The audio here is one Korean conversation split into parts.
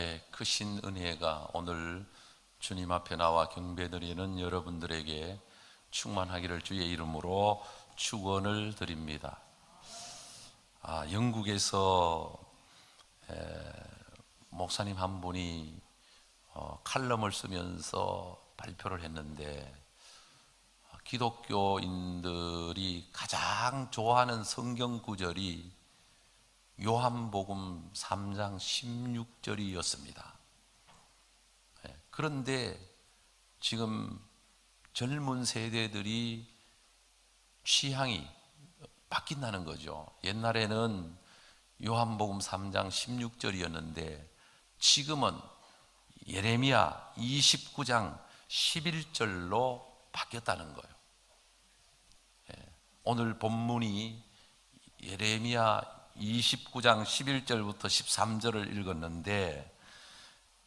하나님의 크신 은혜가 오늘 주님 앞에 나와 경배드리는 여러분들에게 충만하기를 주의 이름으로 축원을 드립니다. 영국에서 목사님 한 분이 칼럼을 쓰면서 발표를 했는데, 기독교인들이 가장 좋아하는 성경 구절이 요한복음 3장 16절이었습니다. 그런데 지금 젊은 세대들이 취향이 바뀐다는 거죠. 옛날에는 요한복음 3장 16절이었는데 지금은 예레미야 29장 11절로 바뀌었다는 거예요. 오늘 본문이 예레미야 29장 11절부터 13절을 읽었는데,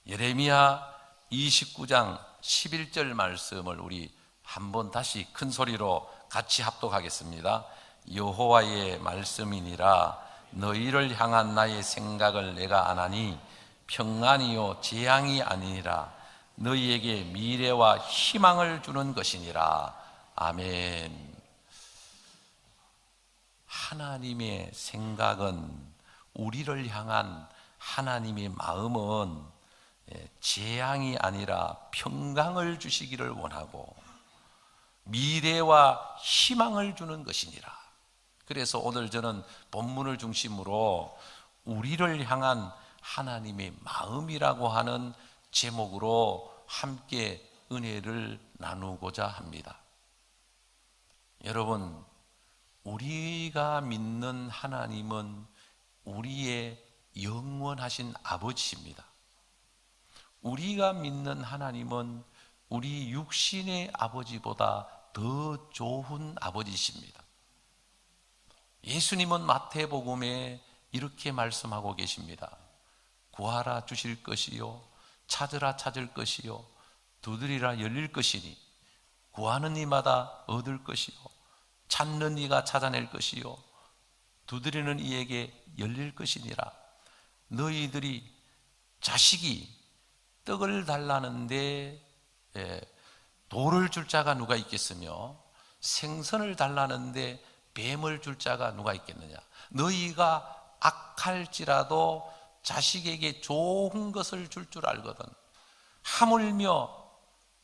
예레미야 29장 11절 말씀을 우리 한번 다시 큰 소리로 같이 합독하겠습니다. 여호와의 말씀이니라. 너희를 향한 나의 생각을 내가 아나니 평안이요 재앙이 아니니라. 너희에게 미래와 희망을 주는 것이니라. 아멘. 하나님의 생각은, 우리를 향한 하나님의 마음은 재앙이 아니라 평강을 주시기를 원하고 미래와 희망을 주는 것이니라. 그래서 오늘 저는 본문을 중심으로 우리를 향한 하나님의 마음이라고 하는 제목으로 함께 은혜를 나누고자 합니다. 여러분, 우리가 믿는 하나님은 우리의 영원하신 아버지입니다. 우리가 믿는 하나님은 우리 육신의 아버지보다 더 좋은 아버지십니다. 예수님은 마태복음에 이렇게 말씀하고 계십니다. 구하라 주실 것이요, 찾으라 찾을 것이요, 두드리라 열릴 것이니 구하는 이마다 얻을 것이요, 찾는 이가 찾아낼 것이요, 두드리는 이에게 열릴 것이니라. 너희들이 자식이 떡을 달라는데 돌을 줄 자가 누가 있겠으며, 생선을 달라는데 뱀을 줄 자가 누가 있겠느냐. 너희가 악할지라도 자식에게 좋은 것을 줄 줄 알거든. 하물며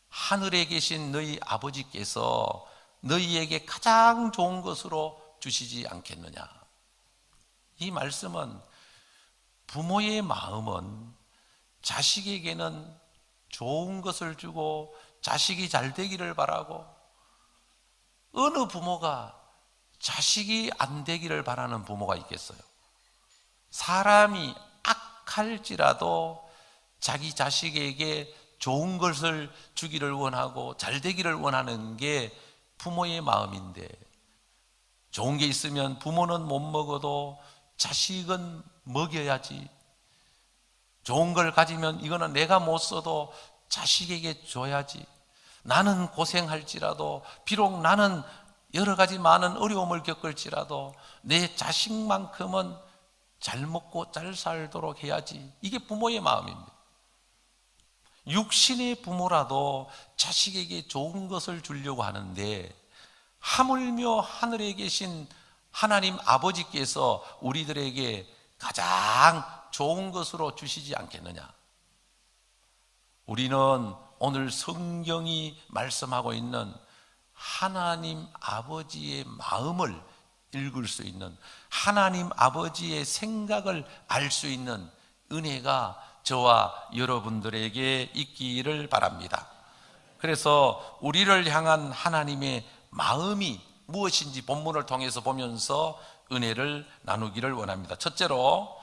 하늘에 계신 너희 아버지께서 너희에게 가장 좋은 것으로 주시지 않겠느냐. 이 말씀은 부모의 마음은 자식에게는 좋은 것을 주고 자식이 잘 되기를 바라고, 어느 부모가 자식이 안 되기를 바라는 부모가 있겠어요? 사람이 악할지라도 자기 자식에게 좋은 것을 주기를 원하고 잘 되기를 원하는 게 부모의 마음인데, 좋은 게 있으면 부모는 못 먹어도 자식은 먹여야지. 좋은 걸 가지면 이거는 내가 못 써도 자식에게 줘야지. 나는 고생할지라도, 비록 나는 여러 가지 많은 어려움을 겪을지라도 내 자식만큼은 잘 먹고 잘 살도록 해야지. 이게 부모의 마음입니다. 육신의 부모라도 자식에게 좋은 것을 주려고 하는데, 하물며 하늘에 계신 하나님 아버지께서 우리들에게 가장 좋은 것으로 주시지 않겠느냐. 우리는 오늘 성경이 말씀하고 있는 하나님 아버지의 마음을 읽을 수 있는, 하나님 아버지의 생각을 알 수 있는 은혜가 저와 여러분들에게 있기를 바랍니다. 그래서 우리를 향한 하나님의 마음이 무엇인지 본문을 통해서 보면서 은혜를 나누기를 원합니다. 첫째로,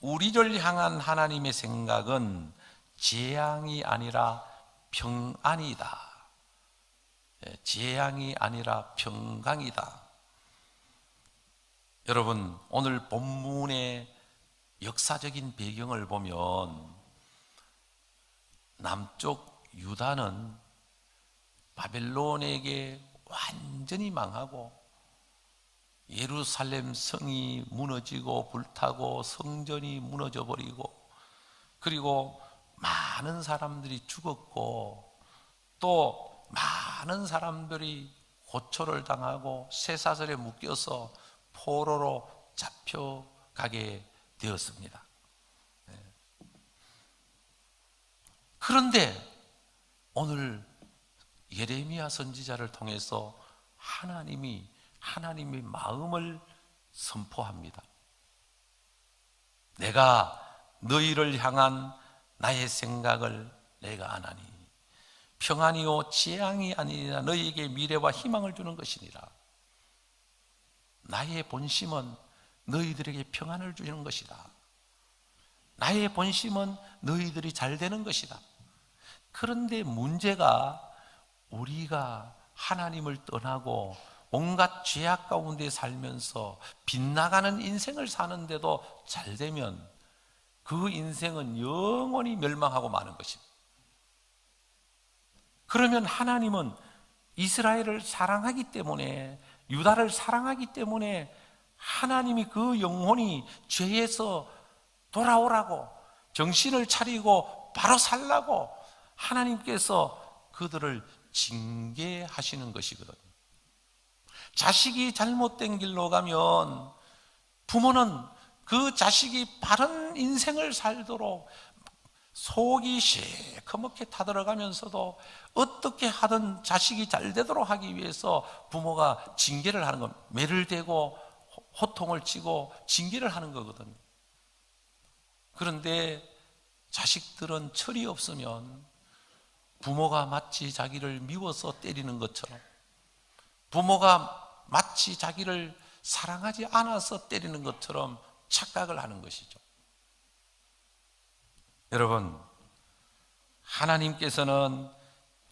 우리를 향한 하나님의 생각은 재앙이 아니라 평안이다. 재앙이 아니라 평강이다. 여러분, 오늘 본문의 역사적인 배경을 보면 남쪽 유다는 바벨론에게 완전히 망하고 예루살렘 성이 무너지고 불타고 성전이 무너져 버리고 그리고 많은 사람들이 죽었고 또 많은 사람들이 고초를 당하고 쇠사슬에 묶여서 포로로 잡혀가게 되었습니다. 그런데 오늘 예레미야 선지자를 통해서 하나님이 하나님의 마음을 선포합니다. 내가 너희를 향한 나의 생각을 내가 아나니 평안이요 재앙이 아니라 너희에게 미래와 희망을 주는 것이니라. 나의 본심은 너희들에게 평안을 주는 것이다. 나의 본심은 너희들이 잘 되는 것이다. 그런데 문제가 우리가 하나님을 떠나고 온갖 죄악 가운데 살면서 빗나가는 인생을 사는데도 잘 되면 그 인생은 영원히 멸망하고 마는 것입니다. 그러면 하나님은 이스라엘을 사랑하기 때문에, 유다를 사랑하기 때문에 하나님이 그 영혼이 죄에서 돌아오라고, 정신을 차리고 바로 살라고 하나님께서 그들을 징계하시는 것이거든요. 자식이 잘못된 길로 가면 부모는 그 자식이 바른 인생을 살도록 속이 시커멓게 타들어가면서도 어떻게 하든 자식이 잘 되도록 하기 위해서 부모가 징계를 하는 겁니다. 매를 대고 호통을 치고 징계를 하는 거거든요. 그런데 자식들은 철이 없으면 부모가 마치 자기를 미워서 때리는 것처럼, 부모가 마치 자기를 사랑하지 않아서 때리는 것처럼 착각을 하는 것이죠. 여러분, 하나님께서는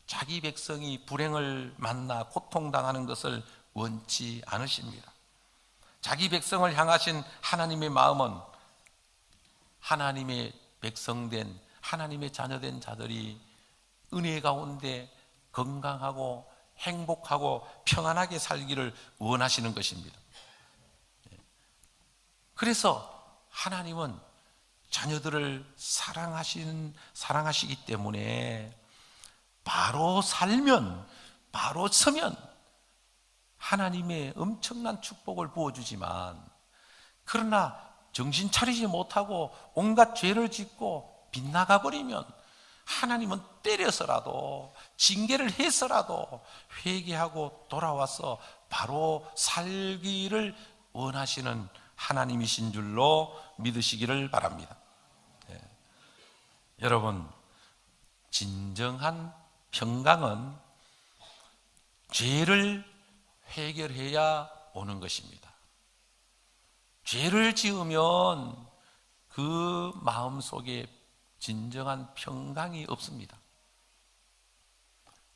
자기 백성이 불행을 만나 고통당하는 것을 원치 않으십니다. 자기 백성을 향하신 하나님의 마음은 하나님의 백성된, 하나님의 자녀된 자들이 은혜 가운데 건강하고 행복하고 평안하게 살기를 원하시는 것입니다. 그래서 하나님은 자녀들을 사랑하시기 때문에 바로 살면, 바로 서면 하나님의 엄청난 축복을 부어주지만, 그러나 정신 차리지 못하고 온갖 죄를 짓고 빗나가 버리면 하나님은 때려서라도, 징계를 해서라도 회개하고 돌아와서 바로 살기를 원하시는 하나님이신 줄로 믿으시기를 바랍니다. 여러분, 진정한 평강은 죄를 해결해야 오는 것입니다. 죄를 지으면 그 마음속에 진정한 평강이 없습니다.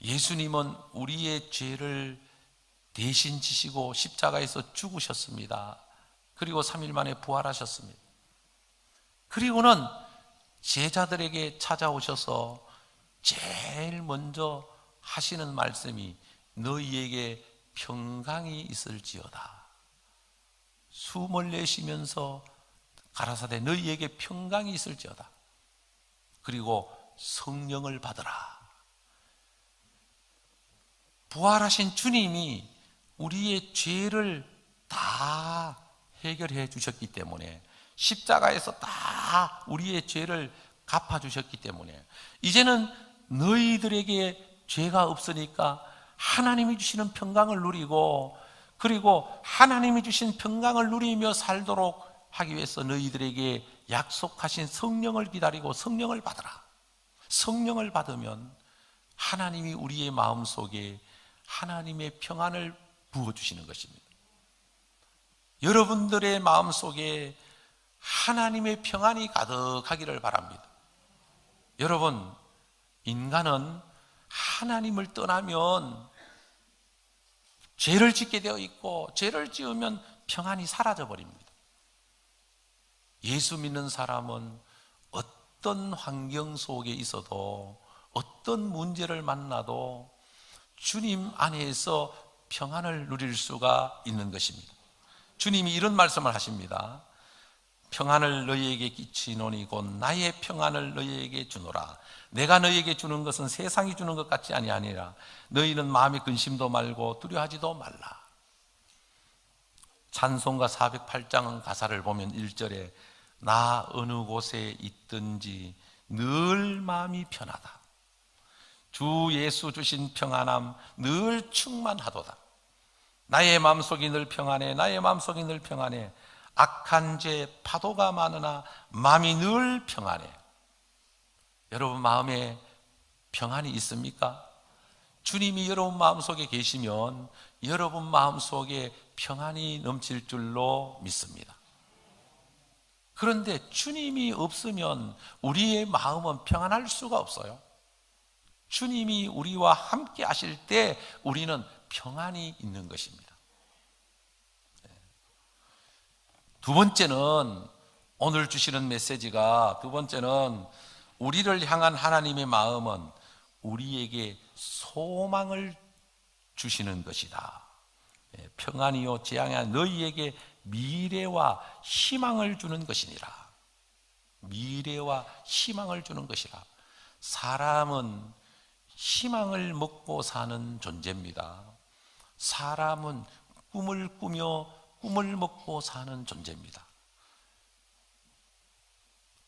예수님은 우리의 죄를 대신 지시고 십자가에서 죽으셨습니다. 그리고 3일 만에 부활하셨습니다. 그리고는 제자들에게 찾아오셔서 제일 먼저 하시는 말씀이 너희에게 평강이 있을지어다. 숨을 내쉬면서 가라사대 너희에게 평강이 있을지어다. 그리고 성령을 받으라. 부활하신 주님이 우리의 죄를 다 해결해 주셨기 때문에, 십자가에서 다 우리의 죄를 갚아주셨기 때문에 이제는 너희들에게 죄가 없으니까 하나님이 주시는 평강을 누리고, 그리고 하나님이 주신 평강을 누리며 살도록 하기 위해서 너희들에게 약속하신 성령을 기다리고 성령을 받으라. 성령을 받으면 하나님이 우리의 마음속에 하나님의 평안을 부어주시는 것입니다. 여러분들의 마음속에 하나님의 평안이 가득하기를 바랍니다. 여러분, 인간은 하나님을 떠나면 죄를 짓게 되어 있고, 죄를 지으면 평안이 사라져 버립니다. 예수 믿는 사람은 어떤 환경 속에 있어도, 어떤 문제를 만나도 주님 안에서 평안을 누릴 수가 있는 것입니다. 주님이 이런 말씀을 하십니다. 평안을 너희에게 끼치노니 곧 나의 평안을 너희에게 주노라. 내가 너희에게 주는 것은 세상이 주는 것 같지 아니하니라. 너희는 마음에 근심도 말고 두려워하지도 말라. 찬송가 408장 가사를 보면 1절에 나 어느 곳에 있든지 늘 마음이 편하다. 주 예수 주신 평안함 늘 충만하도다. 나의 마음속이 늘 평안해. 나의 마음속이 늘 평안해. 악한 죄 파도가 많으나 마음이 늘 평안해. 여러분 마음에 평안이 있습니까? 주님이 여러분 마음속에 계시면 여러분 마음속에 평안이 넘칠 줄로 믿습니다. 그런데 주님이 없으면 우리의 마음은 평안할 수가 없어요. 주님이 우리와 함께 하실 때 우리는 평안이 있는 것입니다. 두 번째는 오늘 주시는 메시지가 두 번째는 우리를 향한 하나님의 마음은 우리에게 소망을 주시는 것이다. 평안이요 재앙이 너희에게 미래와 희망을 주는 것이니라. 미래와 희망을 주는 것이라. 사람은 희망을 먹고 사는 존재입니다. 사람은 꿈을 꾸며 꿈을 먹고 사는 존재입니다.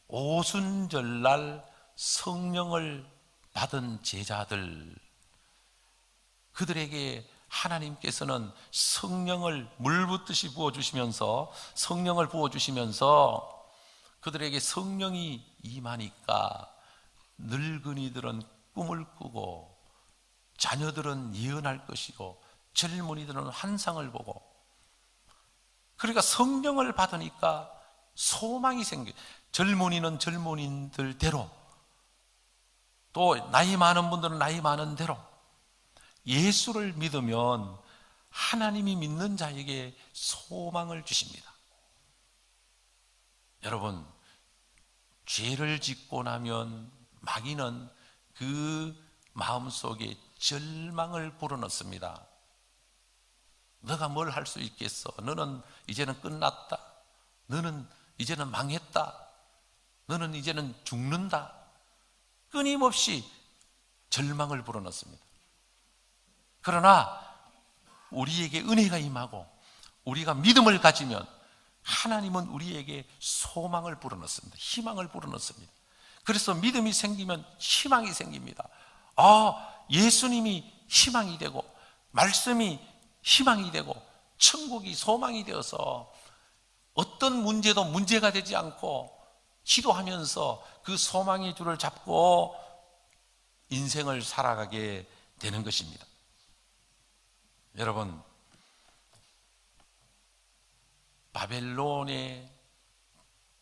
오순절날 성령을 받은 제자들, 그들에게 하나님께서는 성령을 물 붓듯이 부어주시면서 성령을 부어주시면서 그들에게 성령이 임하니까 늙은이들은 꿈을 꾸고 자녀들은 예언할 것이고 젊은이들은 환상을 보고, 그러니까 성령을 받으니까 소망이 생겨. 젊은이는 젊은이들대로, 또 나이 많은 분들은 나이 많은 대로 예수를 믿으면 하나님이 믿는 자에게 소망을 주십니다. 여러분, 죄를 짓고 나면 마귀는 그 마음속에 절망을 불어넣습니다. 너가 뭘 할 수 있겠어? 너는 이제는 끝났다. 너는 이제는 망했다. 너는 이제는 죽는다. 끊임없이 절망을 불어넣습니다. 그러나 우리에게 은혜가 임하고 우리가 믿음을 가지면 하나님은 우리에게 소망을 불어넣습니다. 희망을 불어넣습니다. 그래서 믿음이 생기면 희망이 생깁니다. 예수님이 희망이 되고 말씀이 희망이 되고 천국이 소망이 되어서 어떤 문제도 문제가 되지 않고 기도하면서 그 소망의 줄을 잡고 인생을 살아가게 되는 것입니다. 여러분, 바벨론의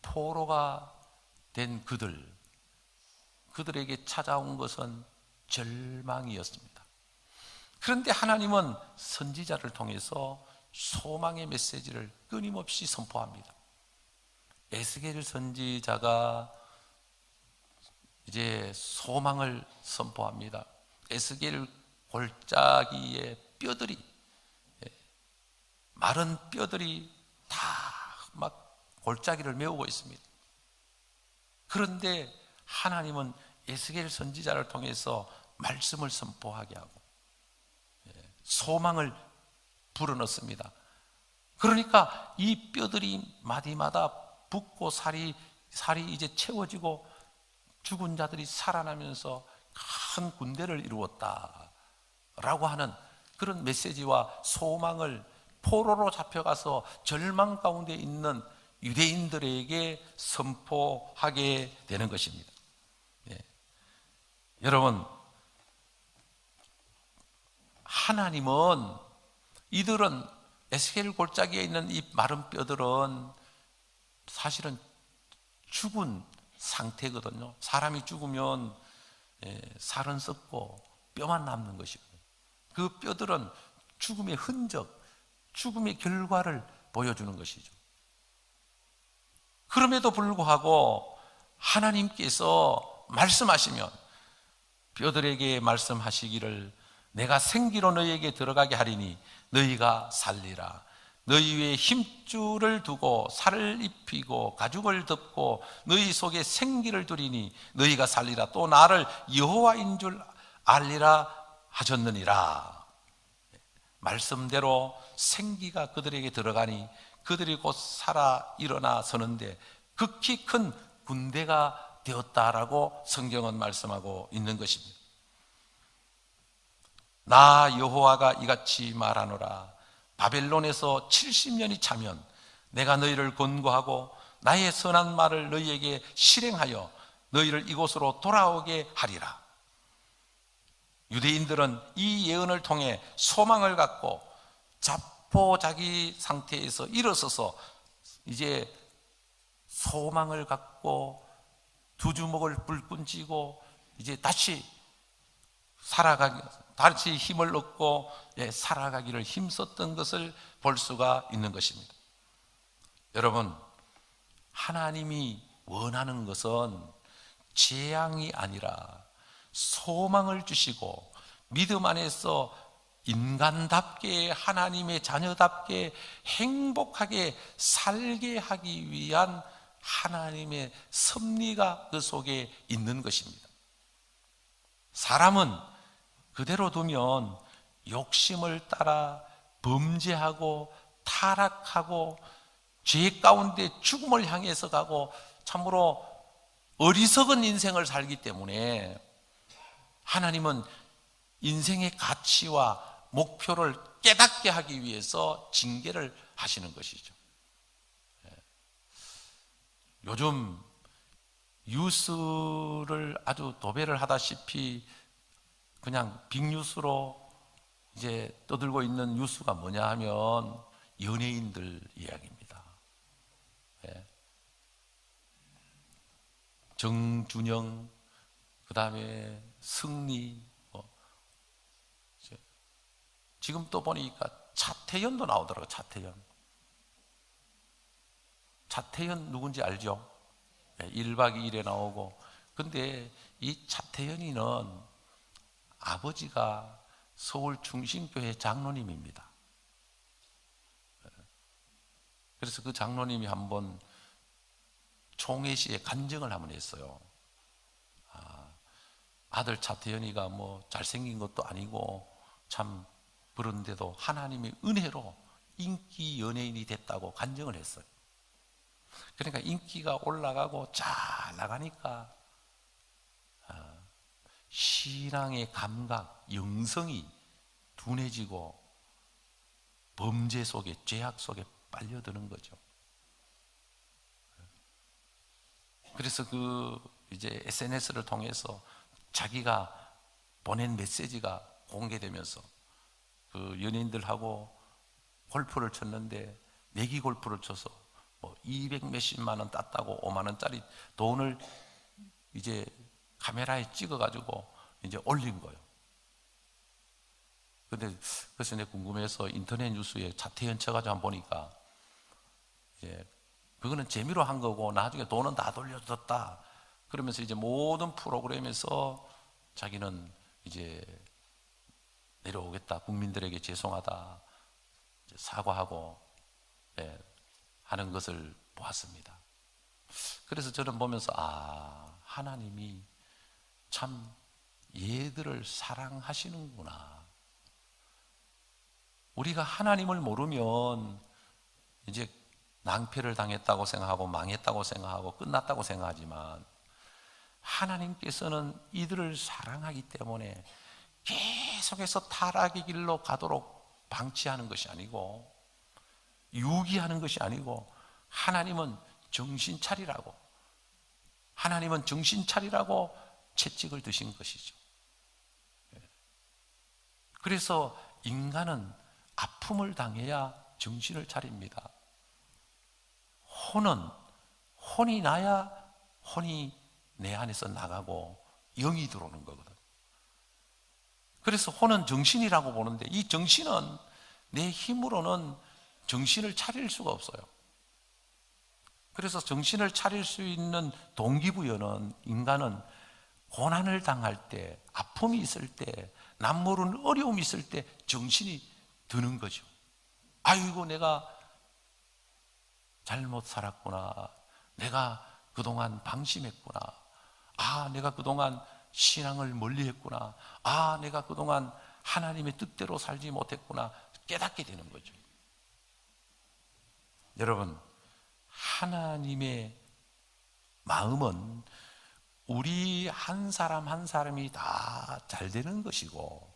포로가 된 그들에게 찾아온 것은 절망이었습니다. 그런데 하나님은 선지자를 통해서 소망의 메시지를 끊임없이 선포합니다. 에스겔 선지자가 이제 소망을 선포합니다. 에스겔 골짜기의 뼈들이, 마른 뼈들이 다 막 골짜기를 메우고 있습니다. 그런데 하나님은 에스겔 선지자를 통해서 말씀을 선포하게 하고 소망을 불어넣습니다. 그러니까 이 뼈들이 마디마다 붓고 살이 이제 채워지고 죽은 자들이 살아나면서 큰 군대를 이루었다라고 하는 그런 메시지와 소망을 포로로 잡혀가서 절망 가운데 있는 유대인들에게 선포하게 되는 것입니다. 여러분, 하나님은 이들은 에스겔 골짜기에 있는 이 마른 뼈들은 사실은 죽은 상태거든요. 사람이 죽으면 살은 썩고 뼈만 남는 것이거든요. 그 뼈들은 죽음의 흔적, 죽음의 결과를 보여주는 것이죠. 그럼에도 불구하고 하나님께서 말씀하시면 뼈들에게 말씀하시기를 내가 생기로 너희에게 들어가게 하리니 너희가 살리라. 너희 위에 힘줄을 두고 살을 입히고 가죽을 덮고 너희 속에 생기를 두리니 너희가 살리라. 또 나를 여호와인 줄 알리라 하셨느니라. 말씀대로 생기가 그들에게 들어가니 그들이 곧 살아 일어나 서는데 극히 큰 군대가 되었다라고 성경은 말씀하고 있는 것입니다. 나 여호와가 이같이 말하노라. 바벨론에서 70년이 차면 내가 너희를 권고하고 나의 선한 말을 너희에게 실행하여 너희를 이곳으로 돌아오게 하리라. 유대인들은 이 예언을 통해 소망을 갖고 자포자기 상태에서 일어서서 이제 소망을 갖고 두 주먹을 불끈 쥐고 이제 다시 힘을 얻고 살아가기를 힘썼던 것을 볼 수가 있는 것입니다. 여러분, 하나님이 원하는 것은 재앙이 아니라 소망을 주시고 믿음 안에서 인간답게 하나님의 자녀답게 행복하게 살게 하기 위한 하나님의 섭리가 그 속에 있는 것입니다. 사람은 그대로 두면 욕심을 따라 범죄하고 타락하고 죄 가운데 죽음을 향해서 가고 참으로 어리석은 인생을 살기 때문에 하나님은 인생의 가치와 목표를 깨닫게 하기 위해서 징계를 하시는 것이죠. 요즘 뉴스를 아주 도배를 하다시피 그냥 빅뉴스로 이제 떠들고 있는 뉴스가 뭐냐 하면 연예인들 이야기입니다. 정준영, 그 다음에 승리, 지금 또 보니까 차태현도 나오더라고요. 차태현 누군지 알죠? 1박 2일에 나오고. 근데 이 차태현이는 아버지가 서울 충신교회 장로님입니다. 그래서 그 장로님이 한번 총회시에 간증을 한번 했어요. 아들 차태현이가 뭐 잘생긴 것도 아니고 참 그런데도 하나님의 은혜로 인기 연예인이 됐다고 간증을 했어요. 그러니까 인기가 올라가고 잘 나가니까 신앙의 감각, 영성이 둔해지고 범죄 속에, 죄악 속에 빨려드는 거죠. 그래서 이제 SNS를 통해서 자기가 보낸 메시지가 공개되면서 그 연예인들하고 골프를 쳤는데 내기 골프를 쳐서 뭐 200 몇십만 원 땄다고 5만 원짜리 돈을 이제 카메라에 찍어가지고 이제 올린 거예요. 근데 그래서 내가 궁금해서 인터넷 뉴스에 차태현 쳐가지고 한번 보니까 이제 그거는 재미로 한 거고 나중에 돈은 다 돌려줬다. 그러면서 이제 모든 프로그램에서 자기는 이제 내려오겠다. 국민들에게 죄송하다. 사과하고 하는 것을 보았습니다. 그래서 저는 보면서 하나님이 참 얘들을 사랑하시는구나. 우리가 하나님을 모르면 이제 낭패를 당했다고 생각하고 망했다고 생각하고 끝났다고 생각하지만 하나님께서는 이들을 사랑하기 때문에 계속해서 타락의 길로 가도록 방치하는 것이 아니고 유기하는 것이 아니고 하나님은 정신 차리라고 채찍을 드신 것이죠. 그래서 인간은 아픔을 당해야 정신을 차립니다. 혼이 나야 혼이 내 안에서 나가고 영이 들어오는 거거든. 그래서 혼은 정신이라고 보는데 이 정신은 내 힘으로는 정신을 차릴 수가 없어요. 그래서 정신을 차릴 수 있는 동기부여는 인간은 고난을 당할 때, 아픔이 있을 때, 남모르는 어려움이 있을 때 정신이 드는 거죠. 아이고 내가 잘못 살았구나. 내가 그동안 방심했구나. 내가 그동안 신앙을 멀리했구나. 내가 그동안 하나님의 뜻대로 살지 못했구나. 깨닫게 되는 거죠. 여러분, 하나님의 마음은 우리 한 사람 한 사람이 다 잘 되는 것이고,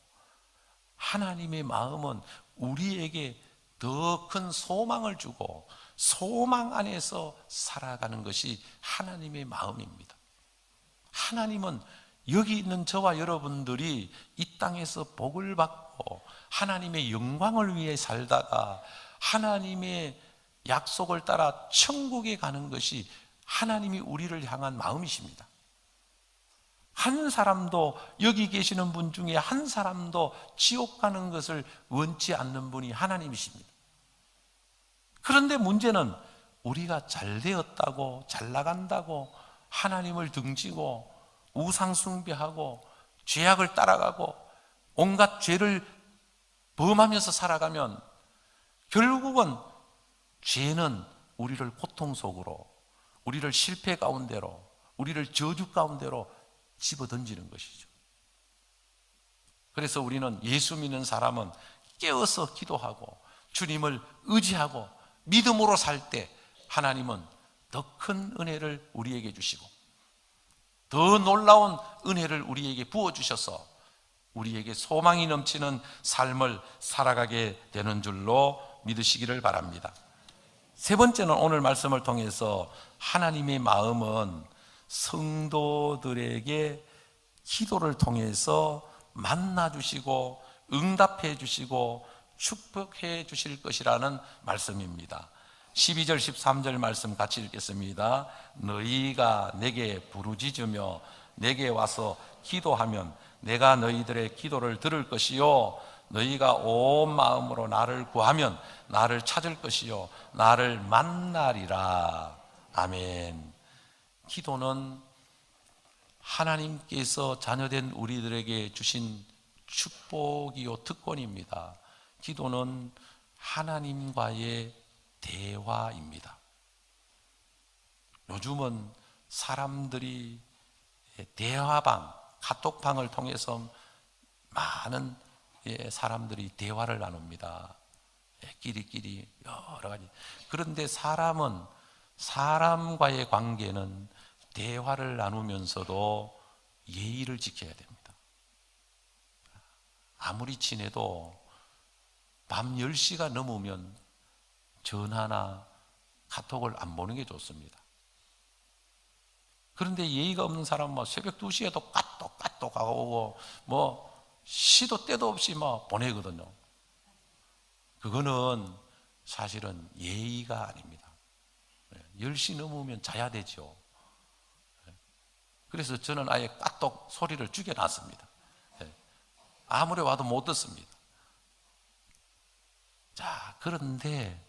하나님의 마음은 우리에게 더 큰 소망을 주고 소망 안에서 살아가는 것이 하나님의 마음입니다. 하나님은 여기 있는 저와 여러분들이 이 땅에서 복을 받고 하나님의 영광을 위해 살다가 하나님의 약속을 따라 천국에 가는 것이 하나님이 우리를 향한 마음이십니다. 한 사람도, 여기 계시는 분 중에 한 사람도 지옥 가는 것을 원치 않는 분이 하나님이십니다. 그런데 문제는 우리가 잘 되었다고, 잘 나간다고 하나님을 등지고 우상 숭배하고 죄악을 따라가고 온갖 죄를 범하면서 살아가면 결국은 죄는 우리를 고통 속으로, 우리를 실패 가운데로, 우리를 저주 가운데로 집어던지는 것이죠. 그래서 우리는 예수 믿는 사람은 깨어서 기도하고 주님을 의지하고 믿음으로 살 때 하나님은 더 큰 은혜를 우리에게 주시고 더 놀라운 은혜를 우리에게 부어주셔서 우리에게 소망이 넘치는 삶을 살아가게 되는 줄로 믿으시기를 바랍니다. 세 번째는 오늘 말씀을 통해서 하나님의 마음은 성도들에게 기도를 통해서 만나주시고 응답해 주시고 축복해 주실 것이라는 말씀입니다. 12절 13절 말씀 같이 읽겠습니다. 너희가 내게 부르짖으며 내게 와서 기도하면 내가 너희들의 기도를 들을 것이요 너희가 온 마음으로 나를 구하면 나를 찾을 것이요 나를 만나리라. 아멘. 기도는 하나님께서 자녀된 우리들에게 주신 축복이요 특권입니다. 기도는 하나님과의 대화입니다. 요즘은 사람들이 대화방, 카톡방을 통해서 많은 사람들이 대화를 나눕니다. 끼리끼리 여러 가지. 그런데 사람은, 사람과의 관계는 대화를 나누면서도 예의를 지켜야 됩니다. 아무리 친해도 밤 10시가 넘으면 전화나 카톡을 안 보는 게 좋습니다. 그런데 예의가 없는 사람은 새벽 2시에도 까똑 하고 시도 때도 없이 보내거든요. 그거는 사실은 예의가 아닙니다. 10시 넘으면 자야 되죠. 그래서 저는 아예 까똑 소리를 죽여놨습니다. 아무리 와도 못 듣습니다. 자, 그런데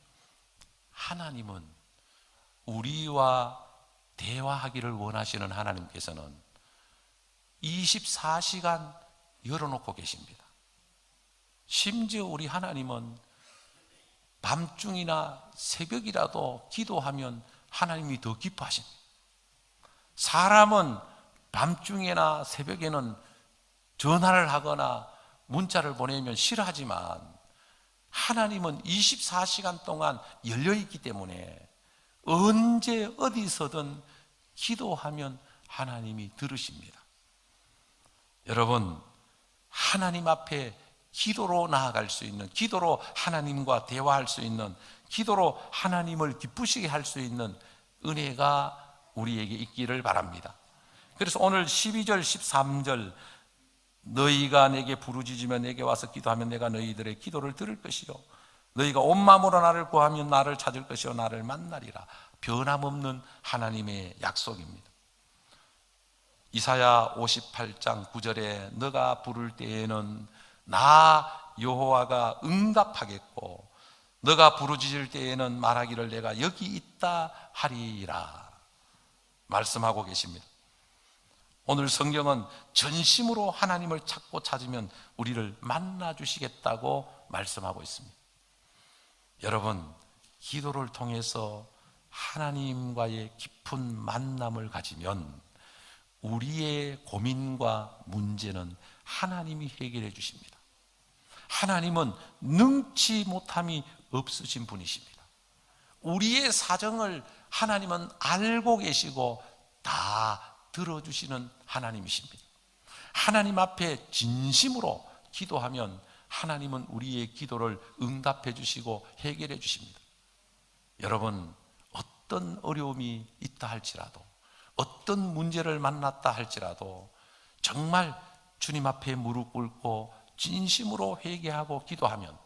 하나님은 우리와 대화하기를 원하시는 하나님께서는 24시간 열어놓고 계십니다. 심지어 우리 하나님은 밤중이나 새벽이라도 기도하면 하나님이 더 기뻐하십니다. 사람은 밤중이나 새벽에는 전화를 하거나 문자를 보내면 싫어하지만 하나님은 24시간 동안 열려있기 때문에 언제 어디서든 기도하면 하나님이 들으십니다. 여러분, 하나님 앞에 기도로 나아갈 수 있는, 기도로 하나님과 대화할 수 있는, 기도로 하나님을 기쁘시게 할 수 있는 은혜가 우리에게 있기를 바랍니다. 그래서 오늘 12절 13절 너희가 내게 부르짖으며 내게 와서 기도하면 내가 너희들의 기도를 들을 것이요 너희가 온 마음으로 나를 구하면 나를 찾을 것이요 나를 만나리라. 변함없는 하나님의 약속입니다. 이사야 58장 9절에 너가 부를 때에는 나 여호와가 응답하겠고 너가 부르짖을 때에는 말하기를 내가 여기 있다 하리라 말씀하고 계십니다. 오늘 성경은 전심으로 하나님을 찾고 찾으면 우리를 만나 주시겠다고 말씀하고 있습니다. 여러분, 기도를 통해서 하나님과의 깊은 만남을 가지면 우리의 고민과 문제는 하나님이 해결해 주십니다. 하나님은 능치 못함이 없으신 분이십니다. 우리의 사정을 하나님은 알고 계시고 다 들어주시는 하나님이십니다. 하나님 앞에 진심으로 기도하면 하나님은 우리의 기도를 응답해 주시고 해결해 주십니다. 여러분, 어떤 어려움이 있다 할지라도, 어떤 문제를 만났다 할지라도 정말 주님 앞에 무릎 꿇고 진심으로 회개하고 기도하면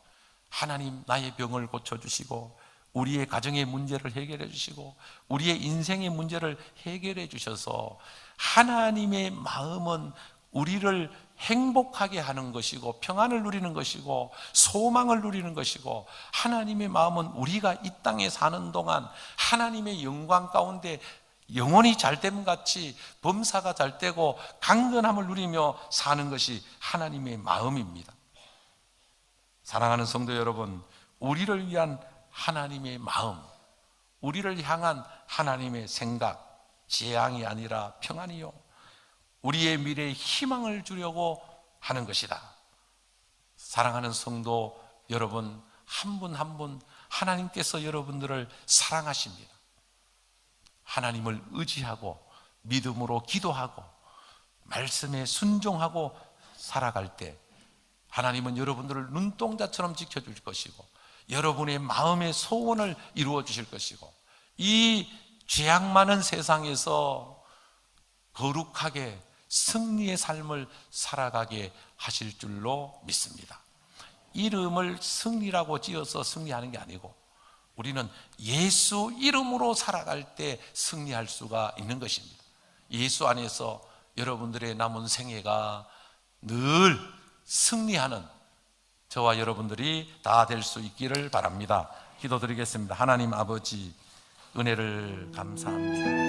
하나님 나의 병을 고쳐주시고 우리의 가정의 문제를 해결해 주시고 우리의 인생의 문제를 해결해 주셔서 하나님의 마음은 우리를 행복하게 하는 것이고 평안을 누리는 것이고 소망을 누리는 것이고, 하나님의 마음은 우리가 이 땅에 사는 동안 하나님의 영광 가운데 영혼이 잘됨 같이 범사가 잘되고 강건함을 누리며 사는 것이 하나님의 마음입니다. 사랑하는 성도 여러분, 우리를 위한 하나님의 마음, 우리를 향한 하나님의 생각, 재앙이 아니라 평안이요 우리의 미래에 희망을 주려고 하는 것이다. 사랑하는 성도 여러분, 한 분 한 분 하나님께서 여러분들을 사랑하십니다. 하나님을 의지하고 믿음으로 기도하고 말씀에 순종하고 살아갈 때 하나님은 여러분들을 눈동자처럼 지켜줄 것이고 여러분의 마음의 소원을 이루어 주실 것이고, 이 죄악 많은 세상에서 거룩하게 승리의 삶을 살아가게 하실 줄로 믿습니다. 이름을 승리라고 지어서 승리하는 게 아니고 우리는 예수 이름으로 살아갈 때 승리할 수가 있는 것입니다. 예수 안에서 여러분들의 남은 생애가 늘 승리하는 저와 여러분들이 다 될 수 있기를 바랍니다. 기도드리겠습니다. 하나님 아버지, 은혜를 감사합니다.